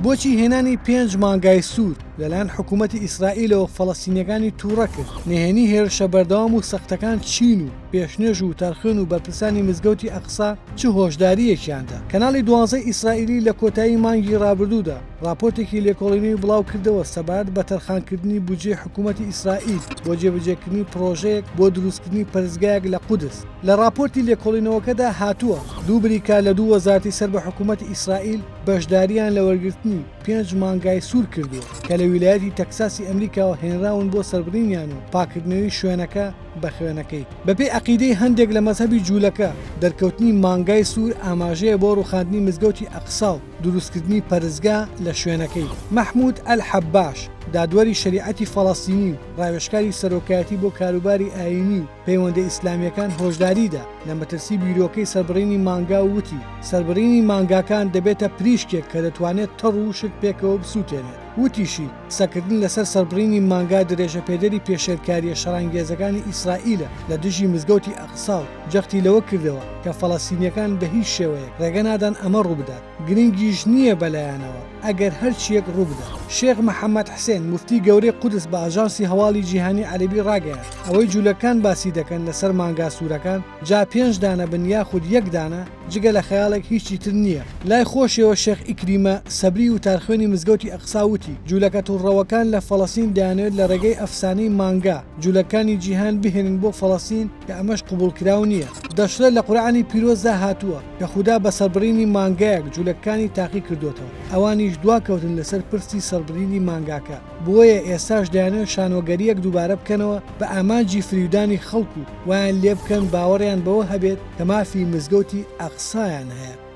بۆچی هێنانی 5 مانگای سوور لەلایەن حکوومەتی ئیسرائیلەوە فەڵەستینیەکانی تووڕە کرد. نهێنی هێرشە بەردەوام و سەختەکان چین و پێشنێژ و تەرخن و بەرپرسانی مزگەوتی ئەقسا چ هۆشداریەکیاندا. کەناڵی 12 ئیسرائیلی لە کۆتایی مانگی ڕابردوودا راپۆرتێکی لێکۆڵینەوەی بڵاو کردەوە سەبارەت بە تەرخانکردنی بودجێ حکوومەتی ئیسرائیل بۆ جێبەجێکردنی پرۆژەیەک بۆ دروستکردنی پەرستگایەک لە قودس. لە راپۆرتی لێکۆڵینەوەکەدا هاتووە دوو بریکا لە دوو وەزارەتی سەر بە حکوومەتی ئیسرائیل بەشداریان لە وەرگرتنی 5 مانگای سوور کردووە کە لە ویلایەتی تەکساسی ئەمریکاوە هێنراون بۆ سەربڕینیان و پاکردنەوەی شوێنەکە بە خوێنەکەی. بەپێی عەقیدەی هەندێک لە مەزهەبی جوولەکە دەرکەوتنی مانگای سوور ئاماژەیە بۆ ڕووخاندنی مزگەوتی ئەقسا و دروستکردنی پەرستگا لە شوێنەکەی. مەحموود ئەل-حەباش دادوەری شەریعەتی فەڵەستینی و ڕاوێژکاری سەرۆکایەتی بۆ کاروباری ئاینی و پەیوەندە ئیسلامیەکان هۆشداریدا لە مەترسی بیرۆکەی سەربڕینی مانگا و وتی سەربڕینی مانگاکان دەبێتە پریشکێک کە دەتوانێت تەڕ و شت پێکەوە بسووتێنێت. وتیشی سەکردن لەسەر سەربڕینی مانگا درێژە پێدەری پێشێرکاریە شەڕانگێزەکانی ئیسرائیلە لە دژی مزگەوتی ئەقسا و جەختی لەوە کردەوە کە فەڵەستینیەکان بە هیچ شێوەیەک ڕێگە نادان ئەمە ڕووبدات. گرنگیش نییە بەلایەنەوە ئەگەر هەرچیەک ڕووبدات. شێخ محەممەد حسێن مفتی گەورەی قودس بە ئاژانسی هەواڵی جیهانی عەرەبی ڕاگەیان ئەوەی جوولەکان باسی دەکەن لەسەر مانگا سوورەکان جا 5 دانە بن یاخود 1 دانە جگە لە خەیاڵێک هیچی تر نییە. لای خۆشیەوە شێخ ئیکریمە سەبری و تارخوێنی مزگەوتی ئەقسا وتی جوولەکە تووڕەوەکان لە فەڵەستین دەیانەوێت لە ڕێگەی ئەفسانەی مانگا جوولەکانی جیهان بهێنن بۆ فەڵەستین کە ئەمەش قبولکراو نییە. دەشڵێت لە قورئانی پیرۆزدا هاتووە کە خودا بە سەربڕینی مانگایەک جوولەکانی تاقی کردوتەوە ئەوانیش دواکەوتن لەسەر پرسی سەربڕینی مانگاکە. بۆیە ئێستاش دەیانەوێت شانۆگەریەک دووبارە بکەنەوە بە ئامانجی فریودانی خەڵکو ویان لێ بکەن باوەڕیان بەوە هەبێت کە مافی مزگەوتی ئەقسایان هەیە.